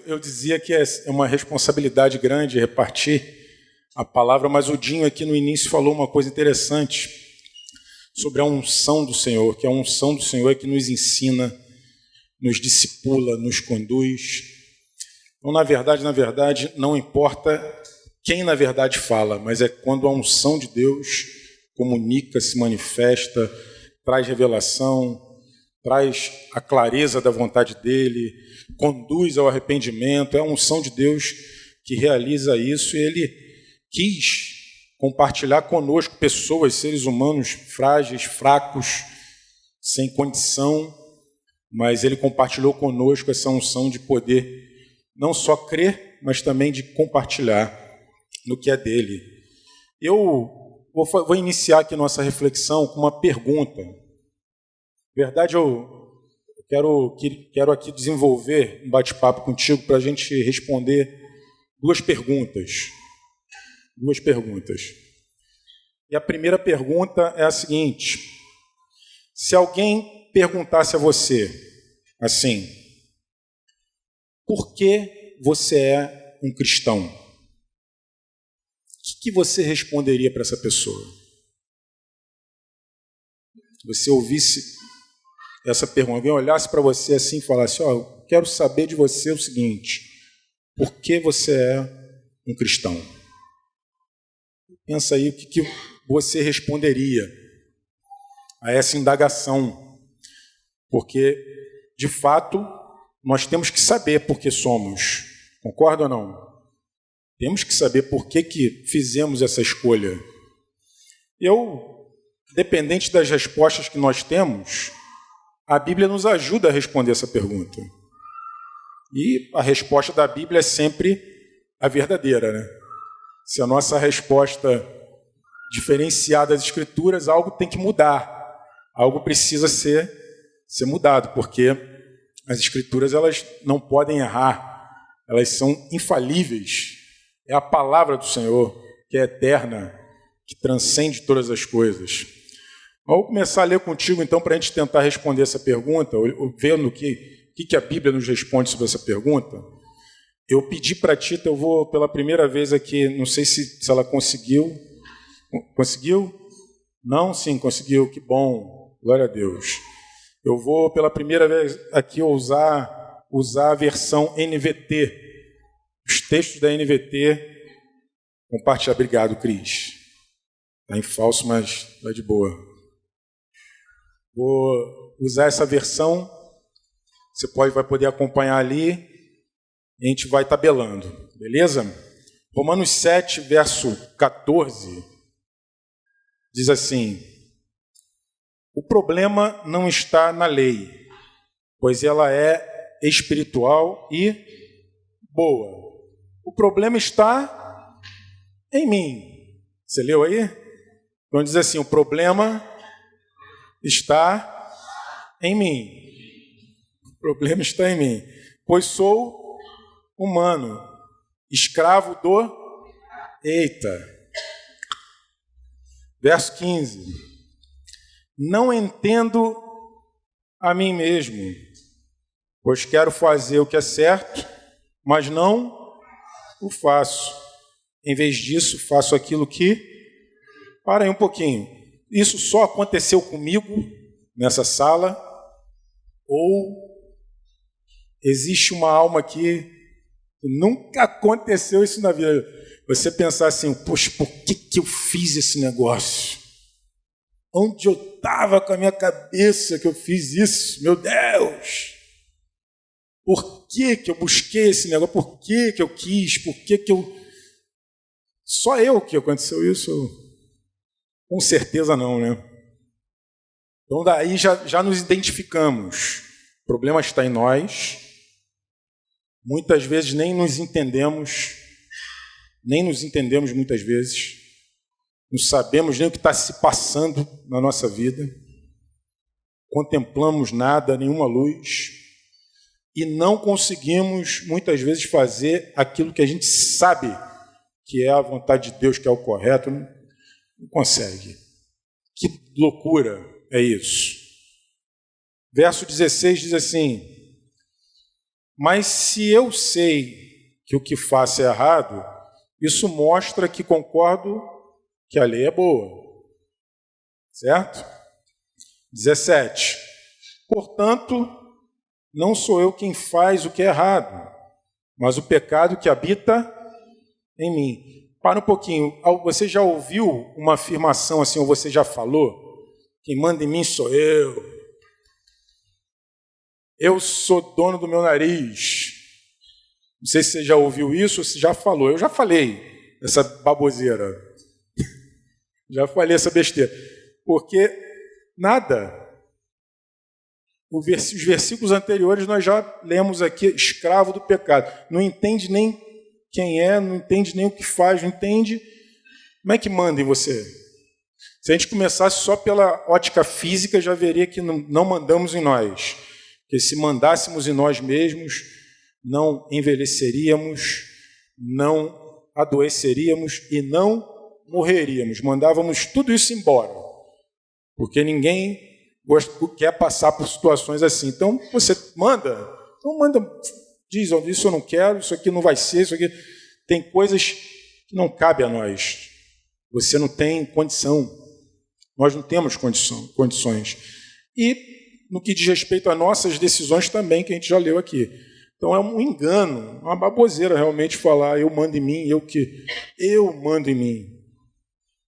Eu dizia que é uma responsabilidade grande repartir a palavra, mas o Dinho aqui no início falou uma coisa interessante sobre a unção do Senhor, que a unção do Senhor é que nos ensina, nos discipula, nos conduz. Então, na verdade, não importa quem na verdade fala, mas é quando a unção de Deus comunica, se manifesta, traz revelação, traz a clareza da vontade dele, conduz ao arrependimento. É a unção de Deus que realiza isso, e ele quis compartilhar conosco pessoas, seres humanos frágeis, fracos, sem condição, mas ele compartilhou conosco essa unção de poder não só crer, mas também de compartilhar no que é dele. Eu vou iniciar aqui nossa reflexão com uma pergunta. Na verdade, eu quero aqui desenvolver um bate-papo contigo para a gente responder duas perguntas. E a primeira pergunta é a seguinte: se alguém perguntasse a você assim, por que você é um cristão? O que você responderia para essa pessoa? Se você ouvisse essa pergunta, alguém olhasse para você assim e falasse, eu quero saber de você o seguinte, por que você é um cristão? Pensa aí o que você responderia a essa indagação, porque, de fato, nós temos que saber por que somos, concorda ou não? Temos que saber por que fizemos essa escolha. Dependente das respostas que nós temos, a Bíblia nos ajuda a responder essa pergunta. E a resposta da Bíblia é sempre a verdadeira, né? Se a nossa resposta diferenciar das Escrituras, algo tem que mudar. Algo precisa ser mudado, porque as Escrituras elas não podem errar. Elas são infalíveis. É a palavra do Senhor, que é eterna, que transcende todas as coisas. Vou começar a ler contigo, então, para a gente tentar responder essa pergunta, vendo o que a Bíblia nos responde sobre essa pergunta. Eu pedi para a Tita, eu vou pela primeira vez aqui, não sei se ela conseguiu. Conseguiu? Não? Sim, conseguiu, que bom, glória a Deus. Eu vou pela primeira vez aqui usar a versão NVT, os textos da NVT, compartilhar. Obrigado, Cris. Está em falso, mas vai de boa. Vou usar essa versão, você vai poder acompanhar ali, e a gente vai tabelando, beleza? Romanos 7, verso 14, diz assim, o problema não está na lei, pois ela é espiritual e boa. O problema está em mim. Você leu aí? Então diz assim, o problema está em mim. O problema está em mim, pois sou humano, escravo do... Eita! Verso 15. Não entendo a mim mesmo, pois quero fazer o que é certo, mas não o faço. Em vez disso, faço aquilo que... Para aí um pouquinho. Isso só aconteceu comigo nessa sala? Ou existe uma alma que nunca aconteceu isso na vida? Você pensar assim, poxa, por que eu fiz esse negócio? Onde eu estava com a minha cabeça que eu fiz isso? Meu Deus! Por que eu busquei esse negócio? Por que eu quis? Por que eu... Só eu que aconteceu isso? Com certeza não, né? Então daí já nos identificamos. O problema está em nós. Muitas vezes nem nos entendemos muitas vezes. Não sabemos nem o que está se passando na nossa vida. Contemplamos nada, nenhuma luz. E não conseguimos, muitas vezes, fazer aquilo que a gente sabe que é a vontade de Deus, que é o correto. Não consegue. Que loucura é isso. Verso 16 diz assim, Mas se eu sei que o que faço é errado, isso mostra que concordo que a lei é boa. Certo? 17. Portanto, não sou eu quem faz o que é errado, mas o pecado que habita em mim. Para um pouquinho. Você já ouviu uma afirmação assim, ou você já falou? Quem manda em mim sou eu. Eu sou dono do meu nariz. Não sei se você já ouviu isso ou se já falou. Eu já falei essa baboseira. Já falei essa besteira. Porque nada. Os versículos anteriores nós já lemos aqui, escravo do pecado. Não entende nem quem é, não entende nem o que faz, não entende como é que manda em você. Se a gente começasse só pela ótica física, já veria que não mandamos em nós. Porque se mandássemos em nós mesmos, não envelheceríamos, não adoeceríamos e não morreríamos. Mandávamos tudo isso embora. Porque ninguém quer passar por situações assim. Então, você manda. Então, manda, diz, isso eu não quero, isso aqui não vai ser, isso aqui... Tem coisas que não cabem a nós. Você não tem condição. Nós não temos condições. E, no que diz respeito a nossas decisões também, que a gente já leu aqui. Então, é um engano, uma baboseira realmente falar, eu mando em mim, eu mando em mim.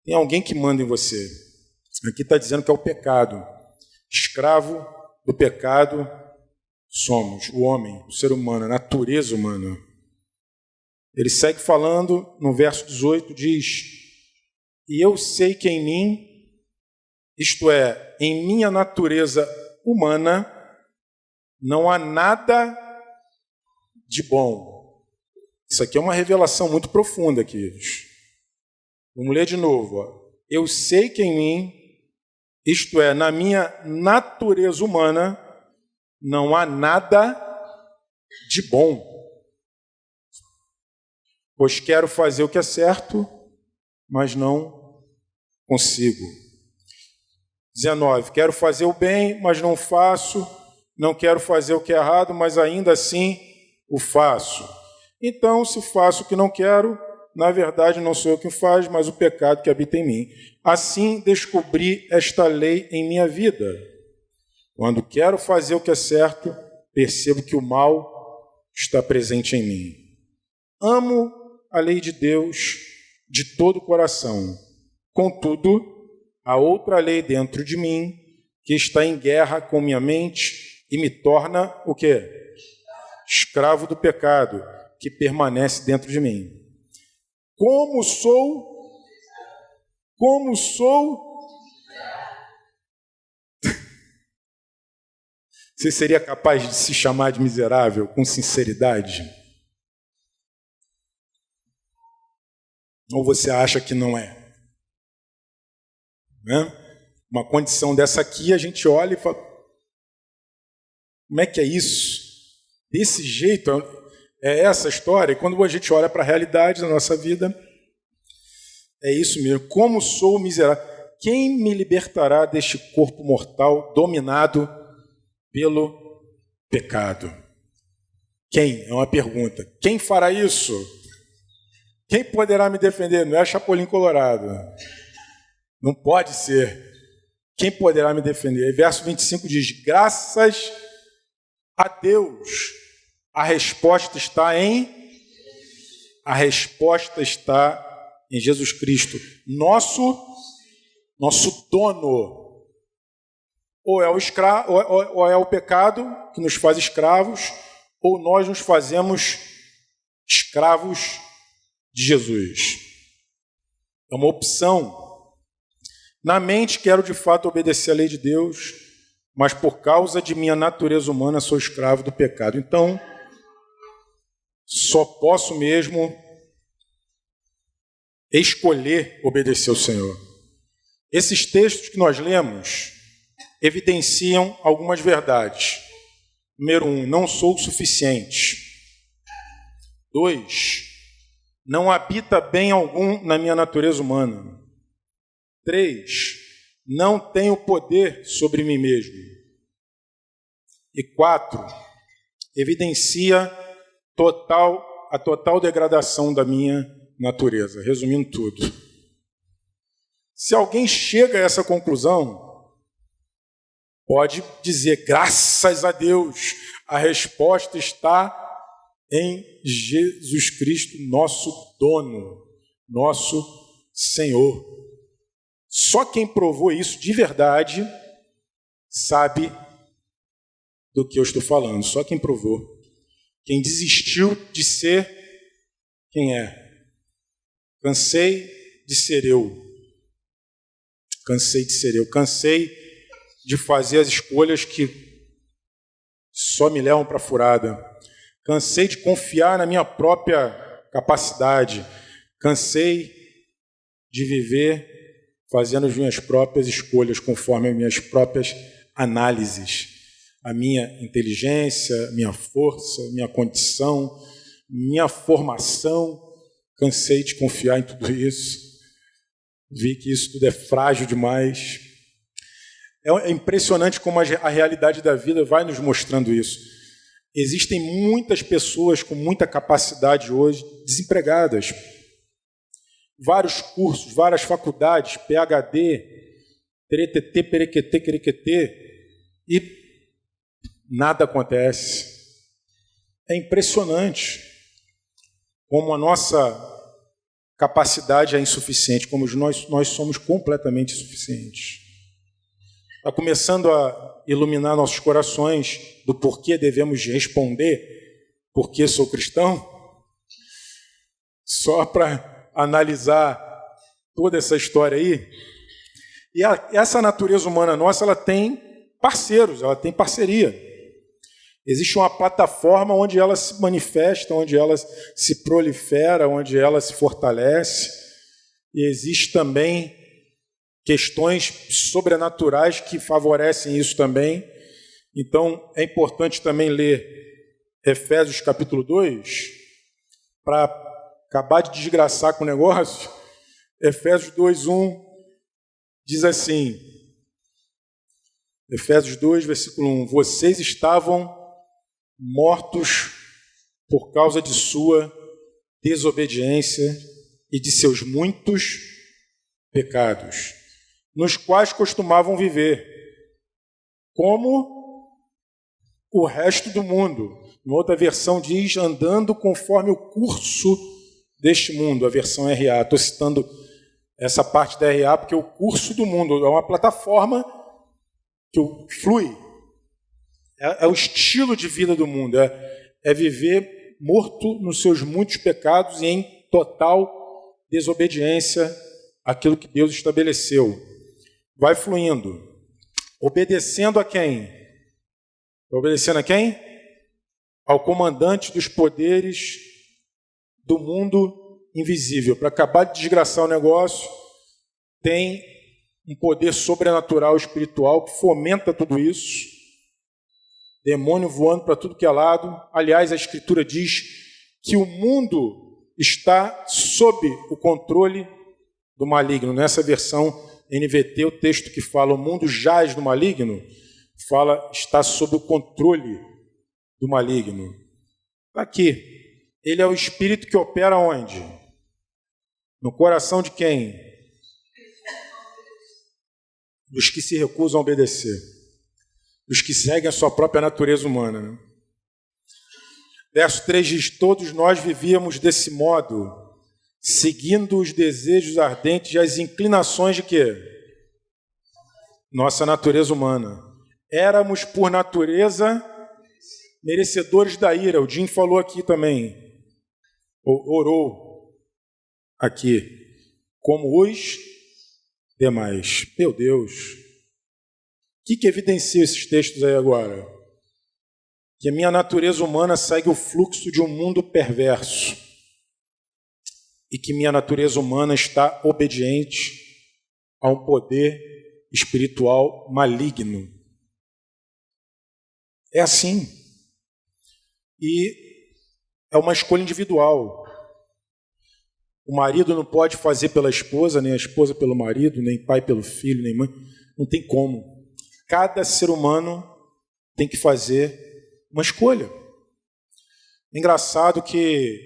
Tem alguém que manda em você. Aqui está dizendo que é o pecado. Escravo do pecado somos, o homem, o ser humano, a natureza humana. Ele segue falando, no verso 18, diz: e eu sei que em mim, isto é, em minha natureza humana, não há nada de bom. Isso aqui é uma revelação muito profunda, queridos. Vamos ler de novo. Ó. Eu sei que em mim, isto é, na minha natureza humana, não há nada de bom. Pois quero fazer o que é certo, mas não consigo. 19. Quero fazer o bem, mas não faço. Não quero fazer o que é errado, mas ainda assim o faço. Então, se faço o que não quero, na verdade não sou eu quem faz, mas o pecado que habita em mim. Assim descobri esta lei em minha vida. Quando quero fazer o que é certo, percebo que o mal está presente em mim. Amo a lei de Deus de todo o coração. Contudo, há outra lei dentro de mim que está em guerra com minha mente e me torna o quê? Escravo do pecado que permanece dentro de mim. Como sou? Você seria capaz de se chamar de miserável com sinceridade? Ou você acha que não é? Uma condição dessa aqui, a gente olha e fala, como é que é isso? Desse jeito, é essa a história. E quando a gente olha para a realidade da nossa vida, é isso mesmo. Como sou miserável? Quem me libertará deste corpo mortal dominado pelo pecado? Quem? É uma pergunta. Quem fará isso? Quem poderá me defender? Não é Chapolin Colorado. Não pode ser. Quem poderá me defender? Verso 25 diz, graças a Deus. A resposta está em Jesus Cristo. Nosso dono. Ou é o escravo, ou é o pecado que nos faz escravos, ou nós nos fazemos escravos de Jesus. É uma opção. Na mente quero de fato obedecer à lei de Deus, mas por causa de minha natureza humana sou escravo do pecado. Então, só posso mesmo escolher obedecer ao Senhor. Esses textos que nós lemos evidenciam algumas verdades. Número 1, não sou o suficiente. 2, não habita bem algum na minha natureza humana. 3, não tenho poder sobre mim mesmo. E 4, evidencia a total degradação da minha natureza. Resumindo tudo. Se alguém chega a essa conclusão, pode dizer, graças a Deus, a resposta está em Jesus Cristo, nosso dono, nosso Senhor. Só quem provou isso de verdade sabe do que eu estou falando. Só quem provou. Quem desistiu de ser quem é. Cansei de ser eu. Cansei de ser eu. Cansei de fazer as escolhas que só me levam para a furada. Cansei de confiar na minha própria capacidade. Cansei de viver fazendo as minhas próprias escolhas conforme as minhas próprias análises. A minha inteligência, minha força, minha condição, minha formação. Cansei de confiar em tudo isso. Vi que isso tudo é frágil demais. É impressionante como a realidade da vida vai nos mostrando isso. Existem muitas pessoas com muita capacidade hoje desempregadas. Vários cursos, várias faculdades, PhD, teretetê, perequetê, querequetê, e nada acontece. É impressionante como a nossa capacidade é insuficiente, como nós somos completamente insuficientes. Está começando a iluminar nossos corações do porquê devemos responder, porque sou cristão, só para analisar toda essa história aí. E essa natureza humana nossa, ela tem parceiros, ela tem parceria. Existe uma plataforma onde ela se manifesta, onde ela se prolifera, onde ela se fortalece. E existe também questões sobrenaturais que favorecem isso também. Então, é importante também ler Efésios capítulo 2, para acabar de desgraçar com o negócio. Efésios 2:1 diz assim, Efésios 2, versículo 1, vocês estavam mortos por causa de sua desobediência e de seus muitos pecados, nos quais costumavam viver, como o resto do mundo. Uma outra versão diz, andando conforme o curso deste mundo, a versão RA. Estou citando essa parte da RA porque é o curso do mundo, é uma plataforma que flui. É o estilo de vida do mundo, é viver morto nos seus muitos pecados e em total desobediência àquilo que Deus estabeleceu. Vai fluindo. Obedecendo a quem? Obedecendo a quem? Ao comandante dos poderes do mundo invisível. Para acabar de desgraçar o negócio, tem um poder sobrenatural espiritual que fomenta tudo isso. Demônio voando para tudo que é lado. Aliás, a Escritura diz que o mundo está sob o controle do maligno. Nessa versão NVT, o texto que fala o mundo jaz no maligno, fala está sob o controle do maligno. Está aqui. Ele é o espírito que opera onde? No coração de quem? Dos que se recusam a obedecer. Dos que seguem a sua própria natureza humana. Né? Verso 3 diz, todos nós vivíamos desse modo, seguindo os desejos ardentes e as inclinações de quê? Nossa natureza humana. Éramos, por natureza, merecedores da ira. O Jim falou aqui também. Orou aqui, como os demais. Meu Deus, o que evidencia esses textos aí agora? Que a minha natureza humana segue o fluxo de um mundo perverso e que minha natureza humana está obediente a um poder espiritual maligno. É assim. E é uma escolha individual. O marido não pode fazer pela esposa, nem a esposa pelo marido, nem pai pelo filho, nem mãe. Não tem como. Cada ser humano tem que fazer uma escolha. É engraçado que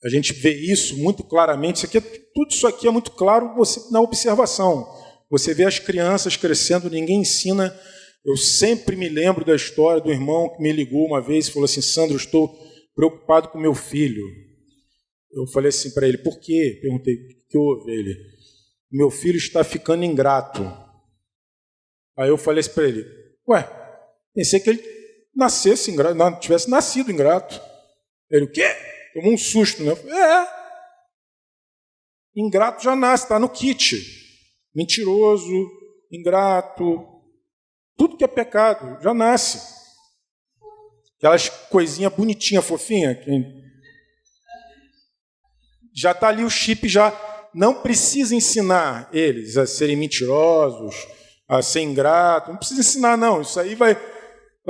a gente vê isso muito claramente. Tudo isso aqui é muito claro na observação. Você vê as crianças crescendo, ninguém ensina. Eu sempre me lembro da história do irmão que me ligou uma vez e falou assim: Sandro, eu estou preocupado com meu filho. Eu falei assim para ele: por quê? Perguntei: o que houve? Ele: meu filho está ficando ingrato. Aí eu falei assim para ele: ué, pensei que ele nascesse ingrato, tivesse nascido ingrato. Ele: o quê? Tomou um susto, né? Eu falei: ingrato já nasce, está no kit. Mentiroso, ingrato, tudo que é pecado já nasce. Aquelas coisinhas bonitinhas, fofinhas. Já está ali o chip, já não precisa ensinar eles a serem mentirosos, a ser ingrato. Não precisa ensinar, não. Isso aí vai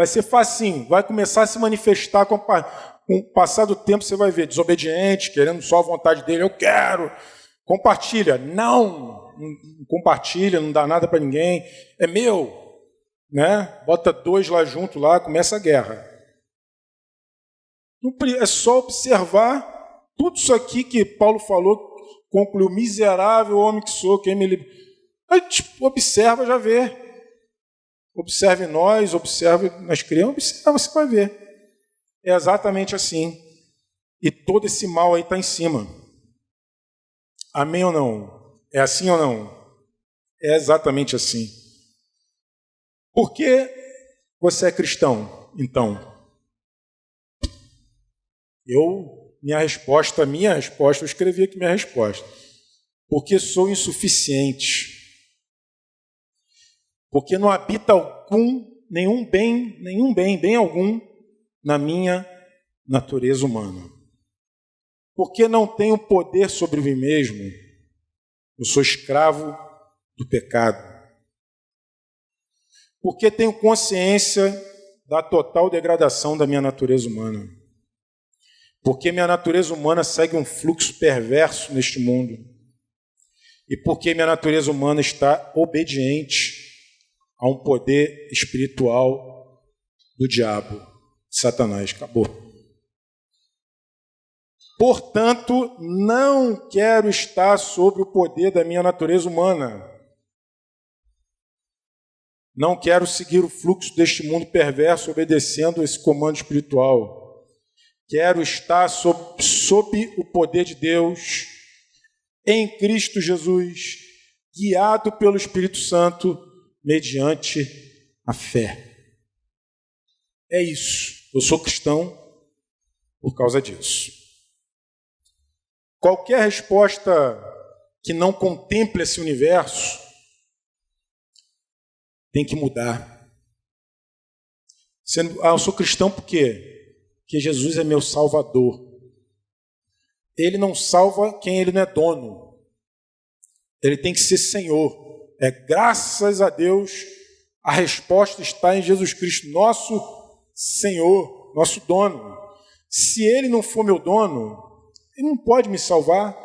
ser facinho. Vai começar a se manifestar com o passar do tempo. Você vai ver desobediente, querendo só a vontade dele. Eu quero. Compartilha. Não compartilha, não dá nada para ninguém. É meu. Né? Bota 2 lá junto, lá, começa a guerra. É só observar tudo isso aqui que Paulo falou, concluiu: miserável homem que sou, quem me livra. Aí, observa, já vê. Observe nós, observe nas crianças, observa, você vai ver. É exatamente assim. E todo esse mal aí está em cima. Amém ou não? É assim ou não? É exatamente assim. Por que você é cristão, então? Minha resposta, eu escrevi aqui minha resposta. Porque sou insuficiente. Porque não habita nenhum bem algum na minha natureza humana. Porque não tenho poder sobre mim mesmo. Eu sou escravo do pecado. Porque tenho consciência da total degradação da minha natureza humana. Porque minha natureza humana segue um fluxo perverso neste mundo. E porque minha natureza humana está obediente a um poder espiritual do diabo, de Satanás. Acabou. Portanto, não quero estar sob o poder da minha natureza humana. Não quero seguir o fluxo deste mundo perverso, obedecendo esse comando espiritual. Quero estar sob o poder de Deus, em Cristo Jesus, guiado pelo Espírito Santo, mediante a fé. É isso. Eu sou cristão por causa disso. Qualquer resposta que não contemple esse universo tem que mudar. Eu sou cristão por quê? Porque Jesus é meu salvador. Ele não salva quem ele não é dono. Ele tem que ser Senhor. Graças a Deus, a resposta está em Jesus Cristo, nosso Senhor, nosso dono. Se ele não for meu dono, ele não pode me salvar.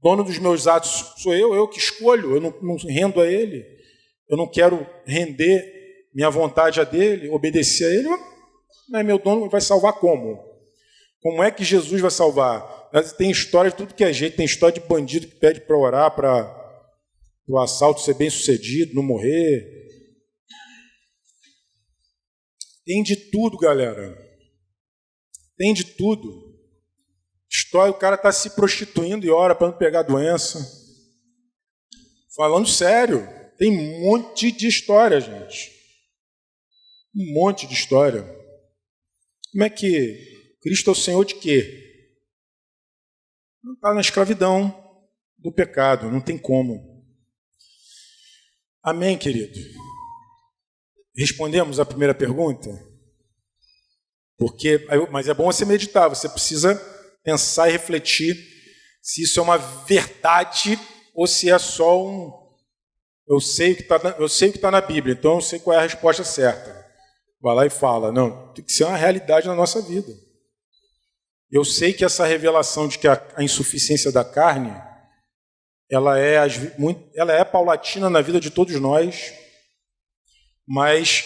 Dono dos meus atos sou eu que escolho, eu não rendo a ele. Eu não quero render minha vontade a dele, obedecer a ele. Não é meu dono, vai salvar como? Como é que Jesus vai salvar? Tem história de tudo que é jeito, tem história de bandido que pede para orar, para o assalto ser bem sucedido, não morrer. Tem de tudo, galera. Tem de tudo. História, o cara está se prostituindo e ora para não pegar doença. Falando sério, tem um monte de história, gente. Um monte de história. Como é que Cristo é o Senhor de quê? Não está na escravidão do pecado, não tem como. Amém, querido? Respondemos a primeira pergunta? Mas é bom você meditar, você precisa pensar e refletir se isso é uma verdade ou se é só eu sei o que está na Bíblia, então eu sei qual é a resposta certa. Vai lá e fala. Não, tem que ser uma realidade na nossa vida. Eu sei que essa revelação de que a insuficiência da carne, ela é paulatina na vida de todos nós, mas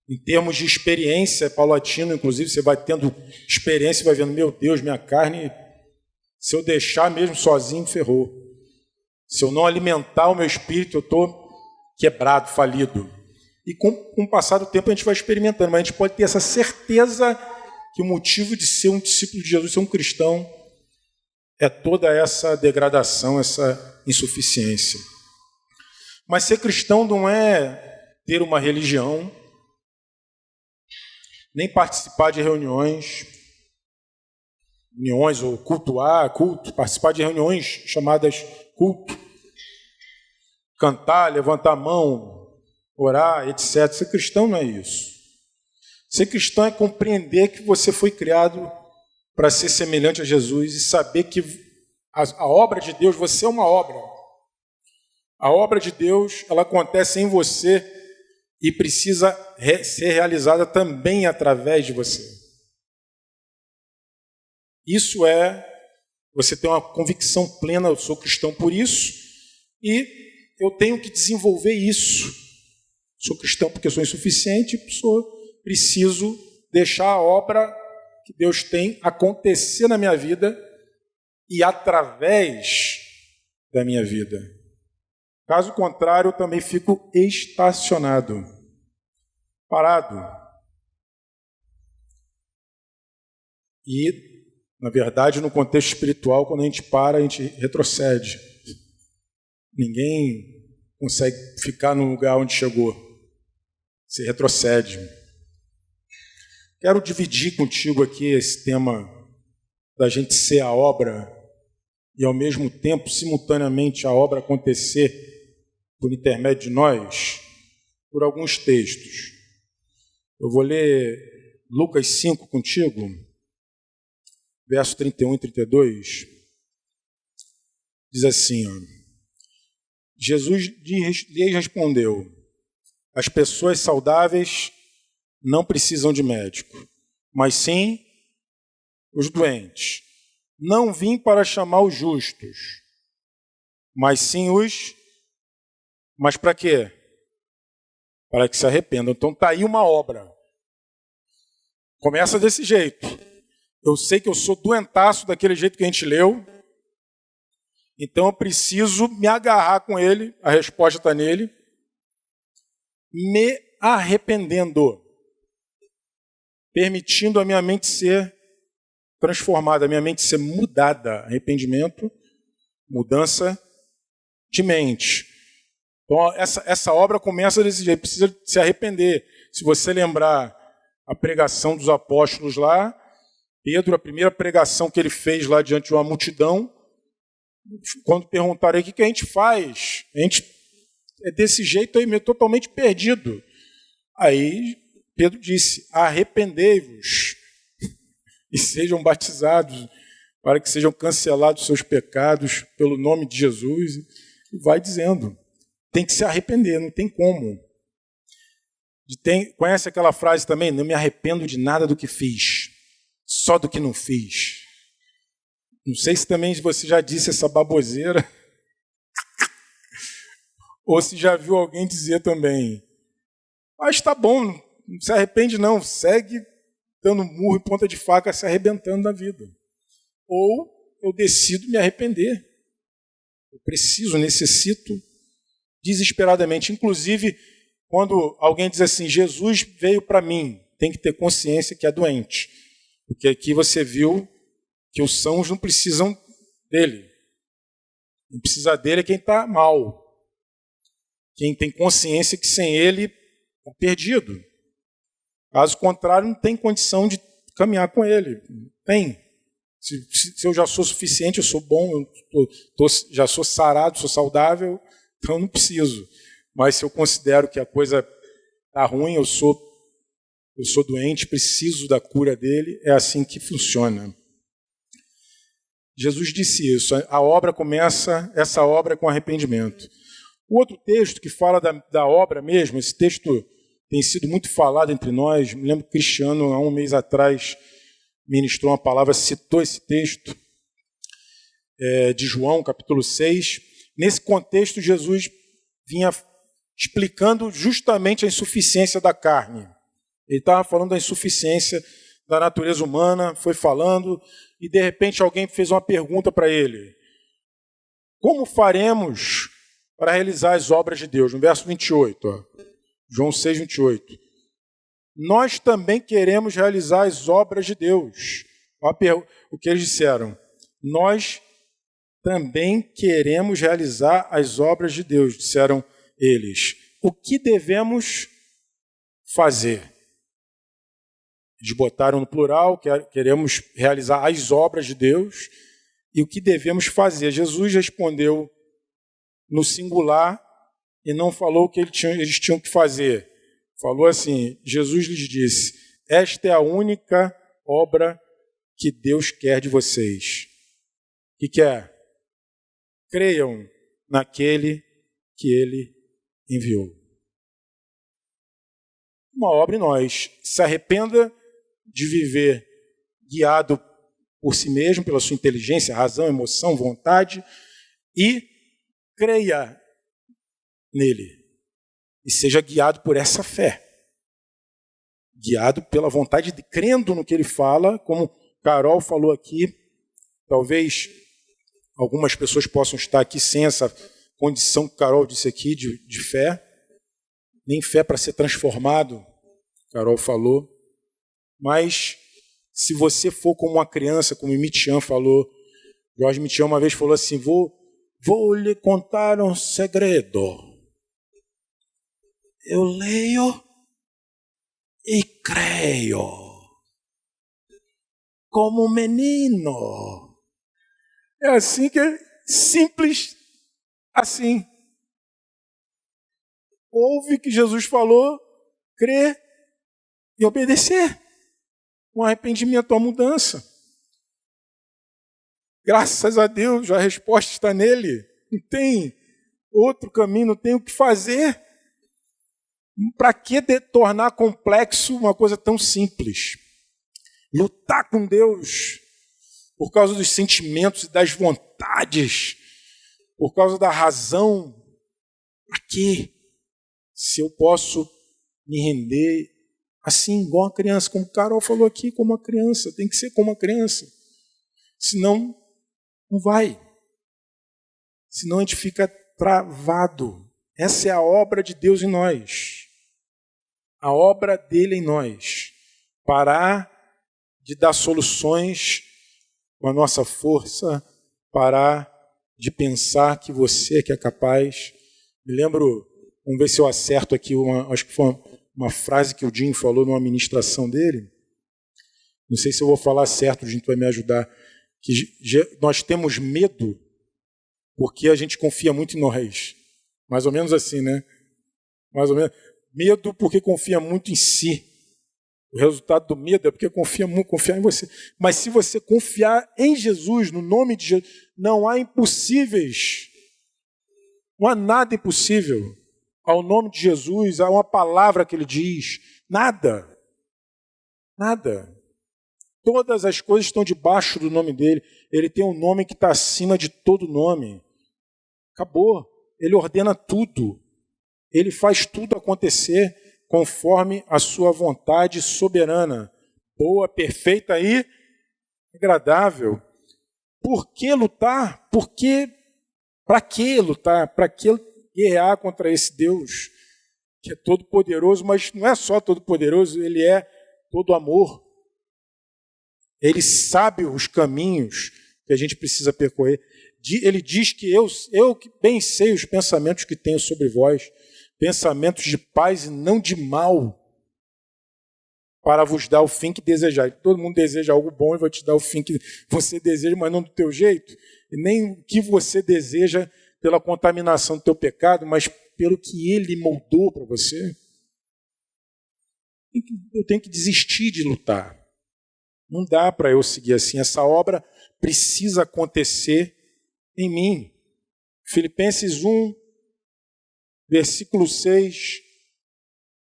Em termos de experiência, paulatino, inclusive, você vai tendo experiência e vai vendo, meu Deus, minha carne, se eu deixar mesmo sozinho, ferrou. Se eu não alimentar o meu espírito, eu estou quebrado, falido. E com o passar do tempo a gente vai experimentando, mas a gente pode ter essa certeza que o motivo de ser um discípulo de Jesus, ser um cristão, é toda essa degradação, essa insuficiência. Mas ser cristão não é ter uma religião, nem participar de reuniões ou culto, participar de reuniões chamadas culto, cantar, levantar a mão, orar, etc. Ser cristão não é isso. Ser cristão é compreender que você foi criado para ser semelhante a Jesus e saber que a obra de Deus, você é uma obra. A obra de Deus, ela acontece em você e precisa ser realizada também através de você. Isso é você ter uma convicção plena, eu sou cristão por isso, e eu tenho que desenvolver isso. Sou cristão porque sou insuficiente, preciso deixar a obra que Deus tem acontecer na minha vida e através da minha vida. Caso contrário, eu também fico estacionado, parado. E, na verdade, no contexto espiritual, quando a gente para, a gente retrocede. Ninguém consegue ficar no lugar onde chegou. Você retrocede. Quero dividir contigo aqui esse tema da gente ser a obra e, ao mesmo tempo, simultaneamente, a obra acontecer por intermédio de nós, por alguns textos. Eu vou ler Lucas 5 contigo, verso 31 e 32. Diz assim, ó, Jesus lhe respondeu: as pessoas saudáveis não precisam de médico, mas sim os doentes. Não vim para chamar os justos, mas sim os... Mas para quê? Para que se arrependam. Então está aí uma obra. Começa desse jeito. Eu sei que eu sou doentaço daquele jeito que a gente leu, então eu preciso me agarrar com ele, a resposta está nele, me arrependendo, permitindo a minha mente ser transformada, a minha mente ser mudada. Arrependimento, mudança de mente. Então, essa obra começa desse jeito, precisa se arrepender. Se você lembrar a pregação dos apóstolos lá, Pedro, a primeira pregação que ele fez lá diante de uma multidão, quando perguntaram o que a gente faz, a gente é desse jeito aí, totalmente perdido. Aí Pedro disse: arrependei-vos e sejam batizados para que sejam cancelados seus pecados pelo nome de Jesus. E vai dizendo, tem que se arrepender, não tem como. Conhece aquela frase também? Não me arrependo de nada do que fiz, só do que não fiz. Não sei se também você já disse essa baboseira, ou se já viu alguém dizer também. Mas tá bom, não se arrepende não, segue dando murro e ponta de faca, se arrebentando na vida. Ou eu decido me arrepender. Eu preciso, necessito desesperadamente. Inclusive, quando alguém diz assim, Jesus veio para mim, tem que ter consciência que é doente. Porque aqui você viu que os sãos não precisam dele. Quem precisa dele é quem está mal. Quem tem consciência que sem ele está perdido. Caso contrário, não tem condição de caminhar com ele. Tem. Se eu já sou suficiente, eu sou bom, já sou sarado, sou saudável, então eu não preciso. Mas se eu considero que a coisa está ruim, eu sou doente, preciso da cura dele, é assim que funciona. Jesus disse isso, a obra começa, essa obra é com arrependimento. O outro texto que fala da obra mesmo, esse texto tem sido muito falado entre nós, me lembro que o Cristiano, há um mês atrás, ministrou uma palavra, citou esse texto, de João, capítulo 6. Nesse contexto, Jesus vinha explicando justamente a insuficiência da carne. Ele estava falando da insuficiência da natureza humana, foi falando, e de repente alguém fez uma pergunta para ele. Como faremos para realizar as obras de Deus? No verso 28, ó. João 6, 28. Nós também queremos realizar as obras de Deus. O que eles disseram? Nós também queremos realizar as obras de Deus, disseram eles. O que devemos fazer? Eles botaram no plural, queremos realizar as obras de Deus, e o que devemos fazer? Jesus respondeu no singular e não falou o que eles tinham que fazer. Falou assim, Jesus lhes disse, esta é a única obra que Deus quer de vocês. O que é? Creiam naquele que Ele enviou. Uma obra em nós. Se arrependa de viver guiado por si mesmo, pela sua inteligência, razão, emoção, vontade, e creia nele. E seja guiado por essa fé. Guiado pela vontade de, crendo no que ele fala, como Carol falou aqui, talvez algumas pessoas possam estar aqui sem essa condição que Carol disse aqui de fé, nem fé para ser transformado, Carol falou, mas se você for como uma criança, como Mitian falou, Jorge Mitian uma vez falou assim, vou lhe contar um segredo. Eu leio e creio, como um menino. É assim que é simples, assim. Ouve que Jesus falou, crer e obedecer. Um arrependimento, uma mudança. Graças a Deus, a resposta está nele. Não tem outro caminho, não tem o que fazer. Para que tornar complexo uma coisa tão simples? Lutar com Deus por causa dos sentimentos e das vontades, por causa da razão. Para quê? Se eu posso me render assim, igual a criança, como Carol falou aqui, como uma criança, tem que ser como uma criança. Senão, não vai. Senão a gente fica travado. Essa é a obra de Deus em nós. A obra dele em nós. Parar de dar soluções com a nossa força, parar de pensar que você é que é capaz. Me lembro, vamos ver se eu acerto aqui, acho que foi uma frase que o Dinho falou numa ministração dele. Não sei se eu vou falar certo, o Dinho vai me ajudar. Que nós temos medo porque a gente confia muito em nós. Mais ou menos assim, né? Mais ou menos. Medo porque confia muito em si. O resultado do medo é porque confia em você. Mas se você confiar em Jesus, no nome de Jesus, não há impossíveis. Não há nada impossível. Ao nome de Jesus, há uma palavra que ele diz. Nada. Nada. Todas as coisas estão debaixo do nome dele. Ele tem um nome que está acima de todo nome. Acabou. Ele ordena tudo. Ele faz tudo acontecer conforme a sua vontade soberana. Boa, perfeita e agradável. Por que lutar? Para que lutar? Para que guerrear contra esse Deus que é todo poderoso, mas não é só todo poderoso, ele é todo amor. Ele sabe os caminhos que a gente precisa percorrer. Ele diz que eu que bem sei os pensamentos que tenho sobre vós, pensamentos de paz e não de mal, para vos dar o fim que desejais. Todo mundo deseja algo bom e vai te dar o fim que você deseja, mas não do teu jeito, e nem o que você deseja pela contaminação do teu pecado, mas pelo que ele moldou para você. Eu tenho que desistir de lutar. Não dá para eu seguir assim. Essa obra precisa acontecer em mim. Filipenses 1, versículo 6,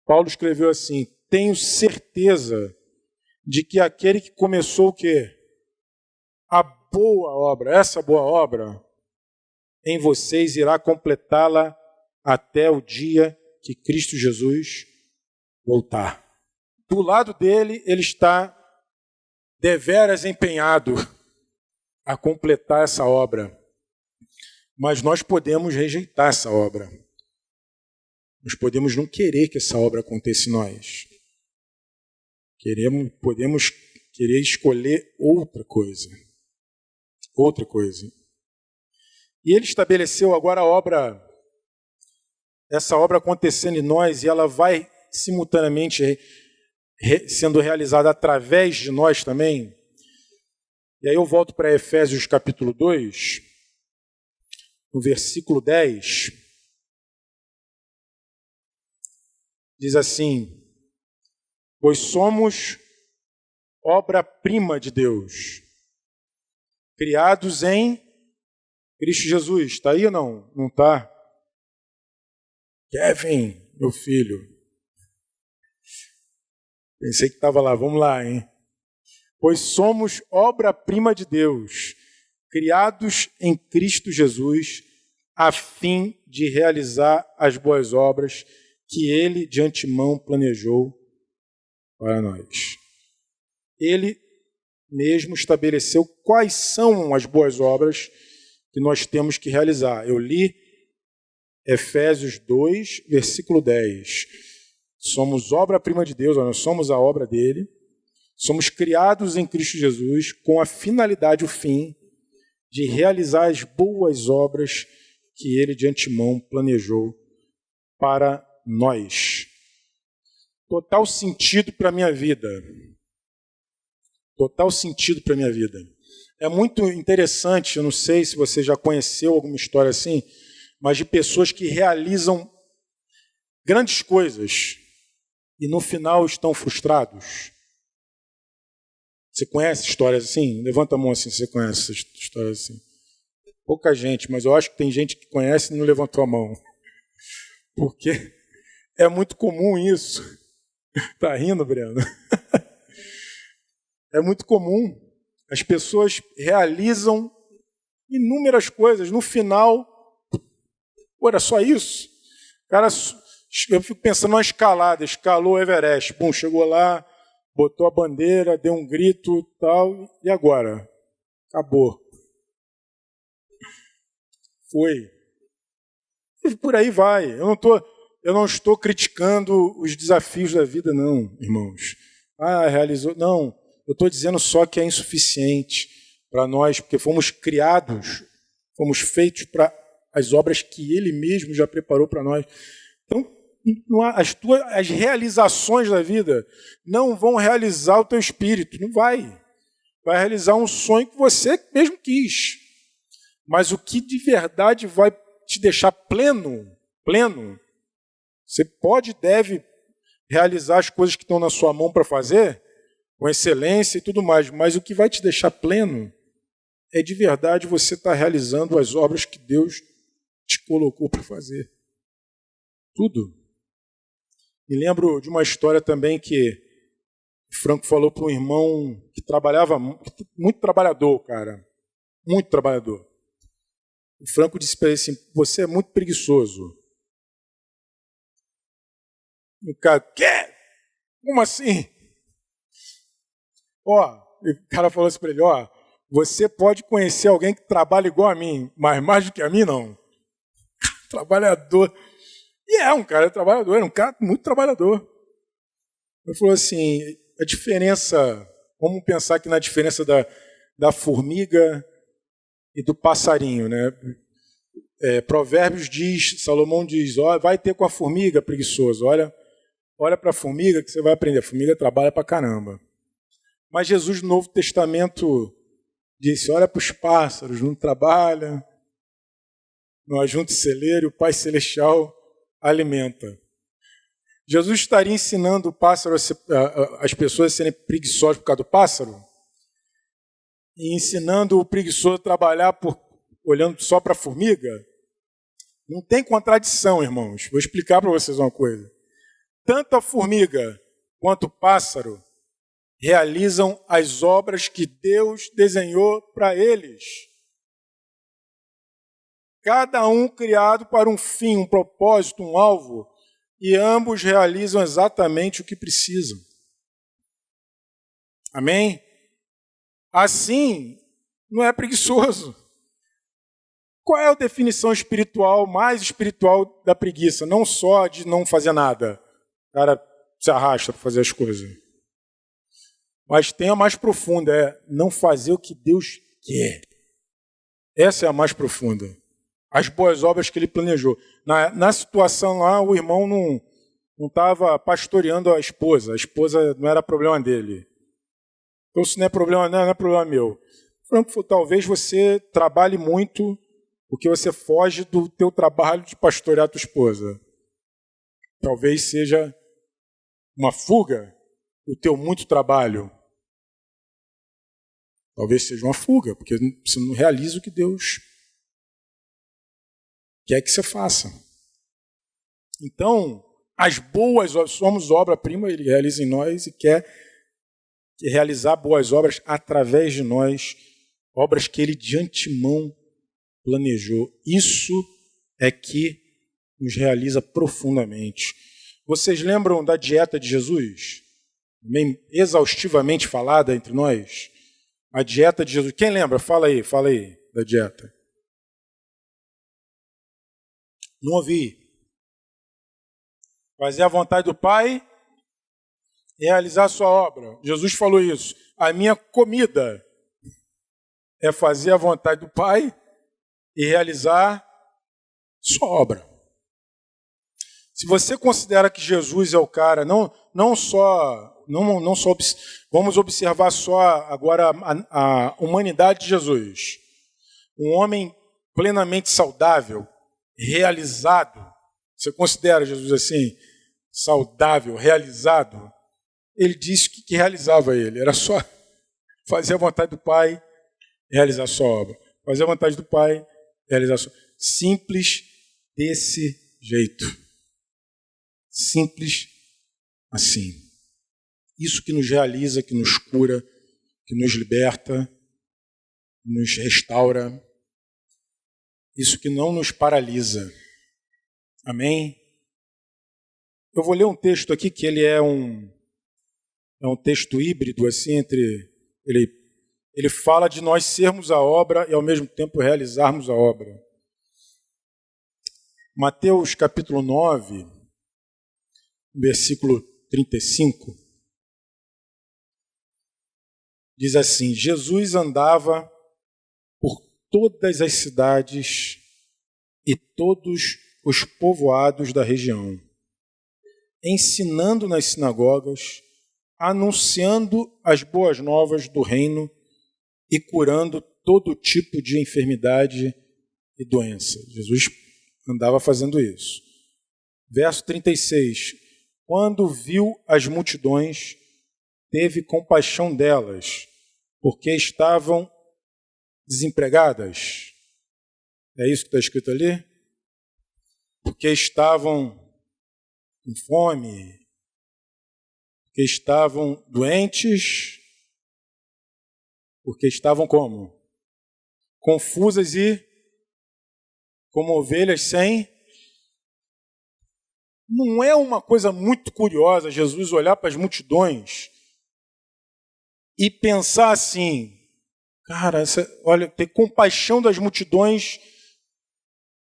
Paulo escreveu assim: tenho certeza de que aquele que começou o quê? A boa obra, essa boa obra, em vocês irá completá-la até o dia que Cristo Jesus voltar. do lado dele, ele está deveras empenhado a completar essa obra. Mas nós podemos rejeitar essa obra. Nós podemos não querer que essa obra aconteça em nós. Podemos querer escolher outra coisa. Outra coisa. E ele estabeleceu agora essa obra acontecendo em nós, e ela vai simultaneamente sendo realizada através de nós também. E aí eu volto para Efésios capítulo 2, no versículo 10. Diz assim: pois somos obra-prima de Deus, criados em Cristo Jesus. Está aí ou não? Não está? Kevin, meu filho. Pensei que estava lá. Vamos lá, hein? Pois somos obra-prima de Deus, criados em Cristo Jesus, a fim de realizar as boas obras que Ele de antemão planejou para nós. Ele mesmo estabeleceu quais são as boas obras que nós temos que realizar. Eu li Efésios 2, versículo 10. Somos obra-prima de Deus, nós somos a obra dele. Somos criados em Cristo Jesus com a finalidade, o fim, de realizar as boas obras que ele de antemão planejou para nós. Total sentido para a minha vida. Total sentido para a minha vida. É muito interessante, eu não sei se você já conheceu alguma história assim, mas de pessoas que realizam grandes coisas e no final estão frustrados. Você conhece histórias assim? Levanta a mão assim se você conhece essas histórias assim. Pouca gente, mas eu acho que tem gente que conhece e não levantou a mão. Porque é muito comum isso. Tá rindo, Breno? É muito comum. As pessoas realizam inúmeras coisas. No final, pô, era só isso? Cara, eu fico pensando numa escalada. Escalou o Everest. Pum, chegou lá, botou a bandeira, deu um grito tal. E agora? Acabou. Foi. E por aí vai. Eu não estou criticando os desafios da vida, não, irmãos. Realizou. Não. Eu estou dizendo só que é insuficiente para nós, porque fomos criados, fomos feitos para as obras que Ele mesmo já preparou para nós. Então, as realizações da vida não vão realizar o teu espírito, não vai. Vai realizar um sonho que você mesmo quis. Mas o que de verdade vai te deixar pleno, você pode e deve realizar as coisas que estão na sua mão para fazer, com excelência e tudo mais, mas o que vai te deixar pleno é de verdade você estar realizando as obras que Deus te colocou para fazer. Tudo. Me lembro de uma história também que o Franco falou para um irmão que trabalhava, muito trabalhador, cara, muito trabalhador. O Franco disse para ele assim: você é muito preguiçoso. O cara, quê? Como assim? O cara falou assim para ele: você pode conhecer alguém que trabalha igual a mim, mas mais do que a mim, não. Trabalhador. E é um cara trabalhador, era um cara muito trabalhador. Ele falou assim: a diferença, vamos pensar aqui na diferença da formiga e do passarinho, né? Provérbios diz, Salomão diz: vai ter com a formiga, preguiçoso, olha para a formiga que você vai aprender. A formiga trabalha para caramba. Mas Jesus no Novo Testamento disse: olha para os pássaros, não trabalha, não ajunta celeiro, o Pai Celestial alimenta. Jesus estaria ensinando o pássaro as pessoas a serem preguiçosas por causa do pássaro? E ensinando o preguiçoso a trabalhar olhando só para a formiga? Não tem contradição, irmãos. Vou explicar para vocês uma coisa. Tanto a formiga quanto o pássaro realizam as obras que Deus desenhou para eles. Cada um criado para um fim, um propósito, um alvo, e ambos realizam exatamente o que precisam. Amém? Assim, não é preguiçoso. Qual é a definição espiritual, mais espiritual da preguiça? Não só de não fazer nada. O cara se arrasta para fazer as coisas. Mas tem a mais profunda, é não fazer o que Deus quer. Essa é a mais profunda. As boas obras que ele planejou. Na situação lá, o irmão não estava pastoreando a esposa não era problema dele. Então, se não é problema, não é problema meu. Franco, talvez você trabalhe muito porque você foge do teu trabalho de pastorear a tua esposa. Talvez seja uma fuga o teu muito trabalho. Talvez seja uma fuga, porque você não realiza o que Deus quer que você faça. Então, as boas obras, somos obra-prima, ele realiza em nós e quer realizar boas obras através de nós, obras que ele de antemão planejou. Isso é que nos realiza profundamente. Vocês lembram da dieta de Jesus? Bem exaustivamente falada entre nós? A dieta de Jesus. Quem lembra? Fala aí da dieta. Não ouvi. Fazer a vontade do Pai e realizar a sua obra. Jesus falou isso. A minha comida é fazer a vontade do Pai e realizar sua obra. Se você considera que Jesus é o cara, não só vamos observar só agora a humanidade de Jesus. Um homem plenamente saudável, realizado. Você considera Jesus assim, saudável, realizado? Ele disse que realizava ele. Era só fazer a vontade do Pai e realizar a sua obra. Fazer a vontade do Pai e realizar a sua obra. Simples desse jeito. Simples assim. Isso que nos realiza, que nos cura, que nos liberta, que nos restaura. Isso que não nos paralisa. Amém? Eu vou ler um texto aqui que ele é um texto híbrido, assim, ele fala de nós sermos a obra e ao mesmo tempo realizarmos a obra. Mateus capítulo 9, versículo 35, diz assim: Jesus andava por todas as cidades e todos os povoados da região, ensinando nas sinagogas, anunciando as boas novas do reino e curando todo tipo de enfermidade e doença. Jesus andava fazendo isso. Verso 36. Quando viu as multidões, teve compaixão delas, porque estavam desempregadas. É isso que está escrito ali? Porque estavam com fome, porque estavam doentes, porque estavam como? Confusas e como ovelhas sem. Não é uma coisa muito curiosa Jesus olhar para as multidões e pensar assim, cara, olha, ter compaixão das multidões.